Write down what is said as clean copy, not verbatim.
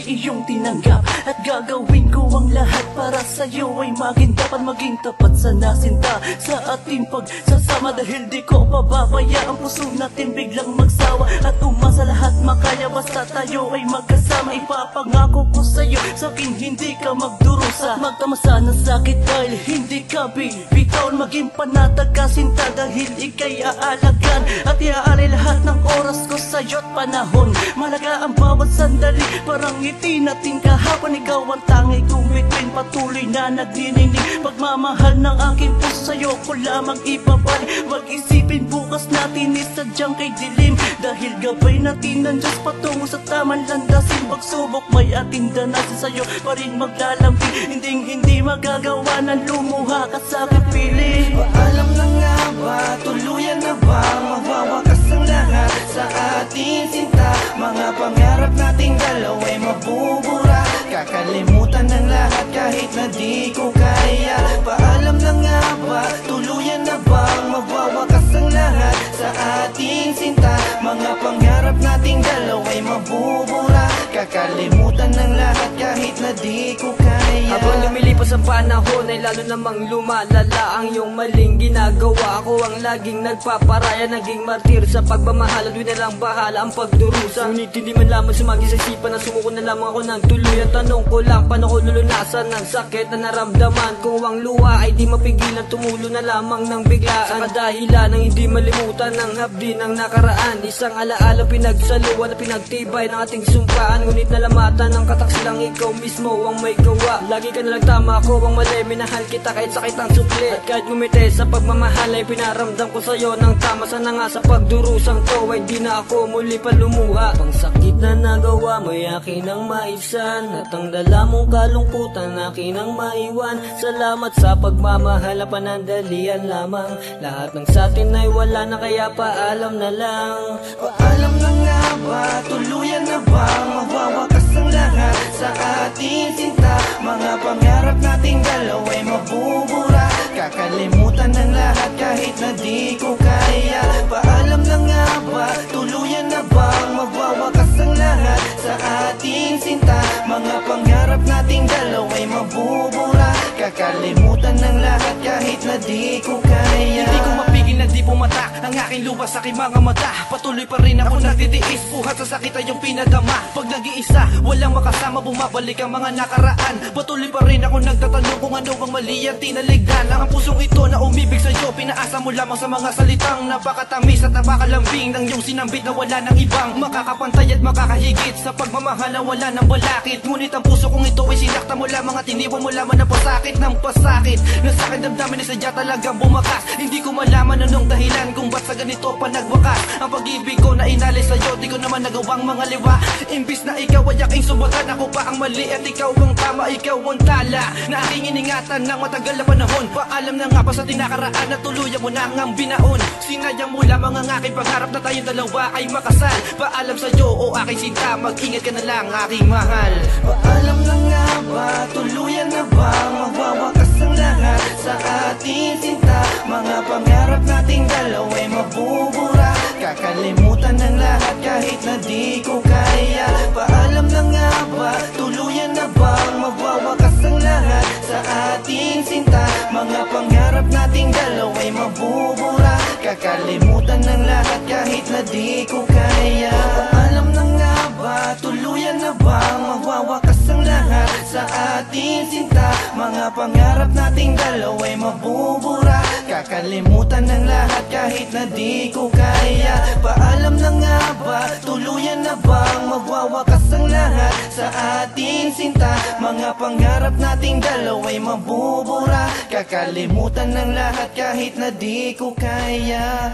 iyong tinanggap. At gagawin ko ang lahat para sa'yo ay maging dapat maging tapat sa nasinta sa ating pagsasama. Dahil di ko pababaya ang puso natin biglang magsawa at umasa lahat makaya basta tayo ay magkasama. Ipapangako ko sa'yo, sa'kin hindi ka magdurusa, magtamasa ng sakit dahil hindi ka bibitawan. Maging panatag ka sinta dahil ika'y aalagan at iaari lahat ng oras ko sa'yo't panahon. Malaga ang bawat sandali, parang ngiti natin kahapon. Ikaw ang tangi kong bituin, patuloy na nagnining. Pagmamahal ng aking puso sa'yo ko lamang ibabalik. Mag-isipin bukas natin isadyang kay dilim, dahil gabay natin ng Diyos patungo sa tamang landasin. Pagsubok may ating danasin, sa'yo pa rin maglalambing. Hindi magagawa na lumuha ka sa aking piling. Paalam na nga ba, tuluyan na ba, magwawakas ang lahat sa ating sinta? Mga pangarap nating dalawa'y mabubura, kakalimutan ng lahat kahit na di ko kaya. Paalam na nga ba, tuluyan na ba, magwawakas ang lahat sa ating sinta? Mga pangarap nating dalawa'y mabubura, kakalimutan ng lahat kahit na di ko kaya. Habang lumilipas ang panahon ay lalo namang lumalala ang iyong maling ginagawa. Ako ang laging nagpaparaya, naging martir sa pagmamahal at winalang bahala ang pagdurusa. Ngunit hindi man lamang sumagi sa isipan na sumuko na lamang ako ng tuluyan. Tanong ko lang, paano ko lulunasan ng sakit na naramdaman? Kung ang luha ay di mapigilan, tumulo na lamang ng biglaan. Sa kadahilan ng hindi malimutan ng hapdi ng nakaraan, isang alaala pinagsaluan na pinagtibay ng ating sumpaan. Ngunit nalamatan ng kataksilang ikaw mismo ang may gawa. Lagi ka nalang tama, ako ang mali, minahal kita kahit sakit ang sukli. At kahit ngumiti sa pagmamahal ay pinaramdam ko sa'yo ng tama. Sana nga sa pagdurusang to ay di na ako muli pa lumuha. Pang sakit na nagawa mo'y akin ang maisan, at ang dala mong kalungkutan akin ang maiwan. Salamat sa pagmamahal na panandalian lamang. Lahat ng satin ay wala na kaya paalam na lang. Paalam na nga ba, tuluyan na ba, magwawakas ang lahat sa ating sinta? Mga pangarap nating dalawa'y mabubura, kakalimutan ng lahat kahit na di ko kaya. Paalam na nga ba, tuluyan na ba, magwawakas ang lahat sa ating sinta? Mga pangarap nating dalawa'y mabubura, kakalimutan ng lahat kahit na di ko kaya. Hindi ko mapigil na di pumatak ang aking luha sa aking mga mata. Patuloy pa rin ako nagtitiis, buhat sa sakit ay yung pinadama. Pag nag-iisa, walang makasama, bumabalik ang mga nakaraan. Patuloy pa rin ako nagtatanong kung ano ang mali at tinaligdan. Ang pusong ito na umibig sa'yo, pinaasa mo lamang sa mga salitang napakatamis at napakalambing ng iyong sinambit na wala ng ibang makakapantay at makakahigit sa pagmamahal na wala ng balakid. Ngunit ang puso kong ito ay sinakta mo lamang at iniwan mo lamang ng pasakit ng pasakit. Na sa akin damdamin na sadya talagang bumakas. Hindi ko malaman anong dahilan kung ba't sa ganito pa nagwakas ang pag-ibig ko na inali sa'yo. Di ko naman nagawang mga liwa. Imbis na ikaw ay aking subagan, ako pa ang mali at ikaw ang tama. Ikaw ang tala na aking iningatan ng matagal na panahon. Paalam na nga pa sa tinakaraan na tuluyan mo na ngang binaon. Sinayang mo lamang ang aking pangarap na tayong dalawa ay makasal. Paalam sa'yo o aking sinta, mag-ingat ka na lang aking mahal. Paalam na nga ba, tuluyan na ba, magwawakas ang lahat sa ating sinta? Mga pangarap nating dalawa'y mabubura, kakalimutan ng lahat kahit na di ko kaya. Paalam na nga ba, tuluyan na ba, magwawakas ang lahat sa ating sinta? Mga pangarap nating dalawa'y mabubura, kakalimutan ng lahat kahit na di ko kaya. Paalam na nga ba, tuluyan na ba, magwawakas ang lahat sa ating sinta? Mga pangarap nating dalawa'y mabubura, kakalimutan ng lahat kahit na di ko kaya. Paalam na nga ba, tuluyan na ba, magwawakas ang lahat sa ating sinta? Mga pangarap nating dalawa'y mabubura, kakalimutan ng lahat kahit na di ko kaya.